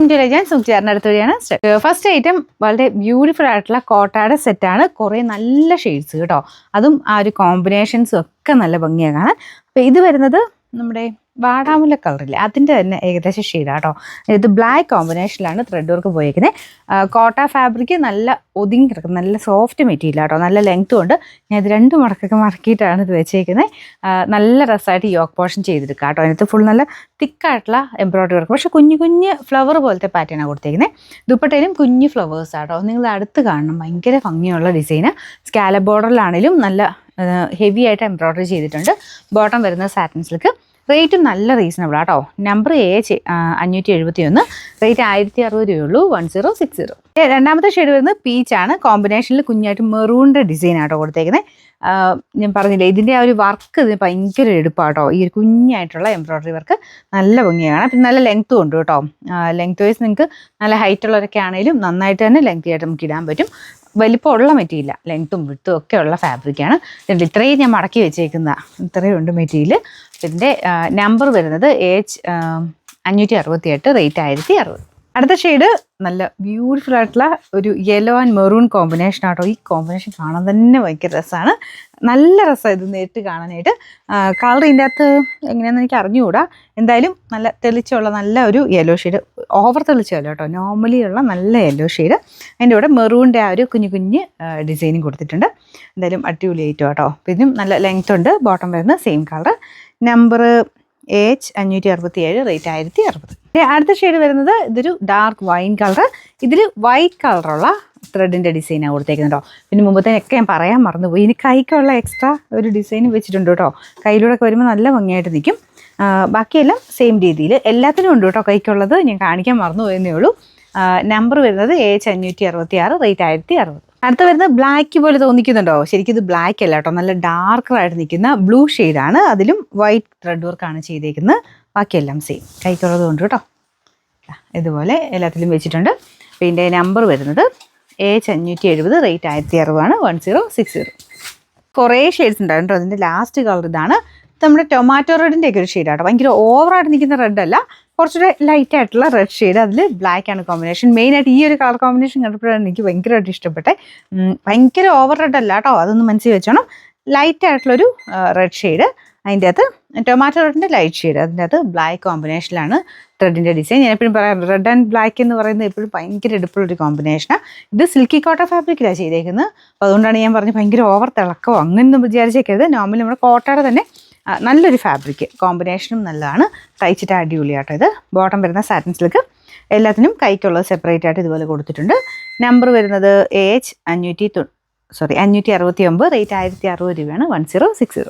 ഞാൻ സുഖിച്ചാറിൻ്റെ അടുത്ത് വഴിയാണ്. ഫസ്റ്റ് ഐറ്റം വളരെ ബ്യൂട്ടിഫുൾ ആയിട്ടുള്ള കോട്ടയുടെ സെറ്റാണ്. കുറേ നല്ല ഷെയ്ഡ്സ് കേട്ടോ, അതും ആ ഒരു കോമ്പിനേഷൻസും ഒക്കെ നല്ല ഭംഗിയാണ് കാണാൻ. അപ്പോൾ ഇത് വരുന്നത് നമ്മുടെ വാടാമുല്ല കളറില്ലേ, അതിൻ്റെ തന്നെ ഏകദേശം ഷെയ്ഡാണ് കേട്ടോ. ഇത് ബ്ലാക്ക് കോമ്പിനേഷനിലാണ് ത്രെഡ് വർക്ക് പോയിരിക്കുന്നത്. കോട്ട ഫാബ്രിക് നല്ല ഒതുങ്ങി കിടക്കുന്നത്, നല്ല സോഫ്റ്റ് മെറ്റീരിയൽ കേട്ടോ, നല്ല ലെങ്ത്തും ഉണ്ട്. ഞാൻ ഇത് 2 മടക്കൊക്കെ മടക്കിയിട്ടാണ് ഇത് വെച്ചേക്കുന്നത്. നല്ല രസമായിട്ട് യോക്ക് പോർഷൻ ചെയ്തെടുക്കുക കേട്ടോ. അതിനകത്ത് ഫുൾ നല്ല തിക്കായിട്ടുള്ള എംബ്രോയ്ഡറി വർക്ക്, പക്ഷേ കുഞ്ഞു കുഞ്ഞ് ഫ്ലവർ പോലത്തെ പാറ്റേണാണ് കൊടുത്തേക്കുന്നത്. ദുപ്പട്ടയിലും കുഞ്ഞു ഫ്ലവേഴ്സ് ആട്ടോ, നിങ്ങൾ അടുത്ത് കാണണം, ഭയങ്കര ഭംഗിയുള്ള ഡിസൈന്. സ്കാലപ്പ് ബോർഡറിലാണെങ്കിലും നല്ല ഹെവി ആയിട്ട് എംബ്രോയ്ഡറി ചെയ്തിട്ടുണ്ട്. ബോട്ടം വരുന്ന സാറ്റിൻ സിൽക്ക്. റേറ്റും നല്ല റീസണബിൾ ആട്ടോ. നമ്പർ A571, റേറ്റ് 1060 രൂപയുള്ളൂ. 1060. രണ്ടാമത്തെ ഷെയ്ഡ് വരുന്നത് പീച്ചാണ്. കോമ്പിനേഷനിൽ കുഞ്ഞായിട്ട് മെറൂണിൻ്റെ ഡിസൈൻ ആട്ടോ കൊടുത്തേക്കുന്നത്. ഞാൻ പറഞ്ഞില്ലേ, ഇതിൻ്റെ ആ ഒരു വർക്ക് ഇതിന് ഭയങ്കര എടുപ്പാട്ടോ. ഈ ഒരു കുഞ്ഞായിട്ടുള്ള എംബ്രോയ്ഡറി വർക്ക് നല്ല ഭംഗിയാണ്. പിന്നെ നല്ല ലെങ്ത്തും ഉണ്ട് കേട്ടോ. ലെങ്ത് വൈസ് നിങ്ങൾക്ക് നല്ല ഹൈറ്റ് ഉള്ളവരൊക്കെ ആണെങ്കിലും നന്നായിട്ട് തന്നെ ലെങ്ത് ആയിട്ട് നമുക്ക് ഇടാൻ പറ്റും. വലിപ്പമുള്ള മെറ്റീരിയൽ, ലെങ്ത്തും വിട്ടും ഒക്കെ ഉള്ള ഫാബ്രിക്കാണ്. ഇത്രയും ഞാൻ മടക്കി വെച്ചേക്കുന്ന ഇത്രയും ഉണ്ട് മെറ്റീരിയൽ. ഇതിൻ്റെ നമ്പർ വരുന്നത് H568, റേറ്റ് 1060. അടുത്ത ഷെയ്ഡ് നല്ല ബ്യൂട്ടിഫുൾ ആയിട്ടുള്ള ഒരു യെല്ലോ ആൻഡ് മെറൂൺ കോമ്പിനേഷൻ ആട്ടോ. ഈ കോമ്പിനേഷൻ കാണാൻ തന്നെ ഭയങ്കര രസമാണ്. നല്ല രസമാണ് ഇത് നേരിട്ട് കാണാനായിട്ട്. കളർ ഇതിൻ്റെ അകത്ത് എങ്ങനെയാണെന്ന് എനിക്ക് അറിഞ്ഞുകൂടാ. എന്തായാലും നല്ല തെളിച്ചുള്ള നല്ല ഒരു യെല്ലോ ഷെയ്ഡ്, ഓവർ തെളിച്ചല്ല കേട്ടോ, നോർമലി ഉള്ള നല്ല യെല്ലോ ഷെയ്ഡ്. അതിൻ്റെ കൂടെ മെറൂണിൻ്റെ ആ ഒരു കുഞ്ഞു കുഞ്ഞ് ഡിസൈനും കൊടുത്തിട്ടുണ്ട്. എന്തായാലും അടിപൊളിയായിട്ടും കേട്ടോ. ഇതിനും നല്ല ലെങ്ത് ഉണ്ട്. ബോട്ടം വരുന്നത് same colour. Number H567, rate 1060. അടുത്ത ഷെയ്ഡ് വരുന്നത് ഇതൊരു ഡാർക്ക് വൈൻ കളർ. ഇതിൽ വൈറ്റ് കളറുള്ള ത്രെഡിൻ്റെ ഡിസൈനാണ് കൊടുത്തേക്കുന്നത് കേട്ടോ. പിന്നെ മുമ്പത്തേനൊക്കെ ഞാൻ പറയാൻ മറന്നുപോയി, ഇനി കൈക്കുള്ള എക്സ്ട്രാ ഒരു ഡിസൈൻ വെച്ചിട്ടുണ്ട് കേട്ടോ. കയ്യിലൂടെ ഒക്കെ വരുമ്പോൾ നല്ല ഭംഗിയായിട്ട് നിൽക്കും. ബാക്കിയെല്ലാം സെയിം രീതിയിൽ എല്ലാത്തിനും ഉണ്ട് കേട്ടോ. കൈക്കുള്ളത് ഞാൻ കാണിക്കാൻ മറന്നു പോയെന്നേ ഉള്ളൂ. നമ്പർ വരുന്നത് H566, റേറ്റ് 1060. അടുത്ത വരുന്നത് ബ്ലാക്ക് പോലെ തോന്നിക്കുന്നുണ്ടോ? ശരിക്കും ഇത് ബ്ലാക്ക് അല്ല കേട്ടോ, നല്ല ഡാർക്കറായിട്ട് നിൽക്കുന്ന ബ്ലൂ ഷെയ്ഡാണ്. അതിലും വൈറ്റ് ത്രെഡ് വർക്കാണ് ചെയ്തേക്കുന്നത്. ബാക്കിയെല്ലാം സെയിം, കൈക്കുള്ളത് കൊണ്ട് കേട്ടോ. ഇതുപോലെ എല്ലാത്തിലും വെച്ചിട്ടുണ്ട്. പിന്നെ നമ്പർ വരുന്നത് H570, റേറ്റ് 1060, 1060. കുറേ ഷെയ്ഡ്സ് ഉണ്ടായിരുന്നു കേട്ടോ. അതിൻ്റെ ലാസ്റ്റ് കളർ ഇതാണ്. നമ്മുടെ ടൊമാറ്റോ റെഡിൻ്റെ ഒക്കെ ഒരു ഷെയ്ഡാട്ടോ. ഭയങ്കര ഓവറായിട്ട് നിൽക്കുന്ന റെഡ് അല്ല, കുറച്ചുകൂടെ ലൈറ്റ് ആയിട്ടുള്ള റെഡ് ഷെയ്ഡ്. അതിൽ ബ്ലാക്കാണ് കോമ്പിനേഷൻ. മെയിനായിട്ട് ഈ ഒരു കളർ കോമ്പിനേഷൻ കണ്ടപ്പോഴാണ് എനിക്ക് ഭയങ്കരമായിട്ട് ഇഷ്ടപ്പെട്ടെ. ഭയങ്കര ഓവർ റെഡ് അല്ല കേട്ടോ, അതൊന്ന് മനസ്സിൽ വെച്ചോണം. ലൈറ്റ് ആയിട്ടുള്ളൊരു റെഡ് ഷെയ്ഡ്. അതിൻ്റെ അകത്ത് ടൊമാറ്റോ റെഡിൻ്റെ ലൈറ്റ് ഷെയ്ഡ്, അതിൻ്റെ അകത്ത് ബ്ലാക്ക് കോമ്പിനേഷനിലാണ് ത്രെഡിൻ്റെ ഡിസൈൻ. ഞാൻ എപ്പോഴും പറയാം, റെഡ് ആൻഡ് ബ്ലാക്ക് എന്ന് പറയുന്നത് എപ്പോഴും ഭയങ്കര എടുപ്പുള്ളൊരു കോമ്പിനേഷനാണ്. ഇത് സിൽക്കി കോട്ട ഫാബ്രിക്കിലാണ് ചെയ്തേക്കുന്നത്. അപ്പോൾ അതുകൊണ്ടാണ് ഞാൻ പറഞ്ഞത് ഭയങ്കര ഓവർ തിളക്കമോ അങ്ങനെയൊന്നും വിചാരിച്ചേക്കരുത്. നോർമലി നമ്മുടെ കോട്ടയുടെ തന്നെ നല്ലൊരു ഫാബ്രിക്, കോമ്പിനേഷനും നല്ലതാണ്. തയ്ച്ചിട്ട് അടിപൊളിയാട്ടോ. ഇത് ബോട്ടം വരുന്ന സാറ്റിൻ സിൽക്ക്. എല്ലാത്തിനും കൈക്കുള്ളത് സെപ്പറേറ്റ് ആയിട്ട് ഇതുപോലെ കൊടുത്തിട്ടുണ്ട്. നമ്പർ വരുന്നത് H569, റേറ്റ് 1060 രൂപയാണ്. 1060.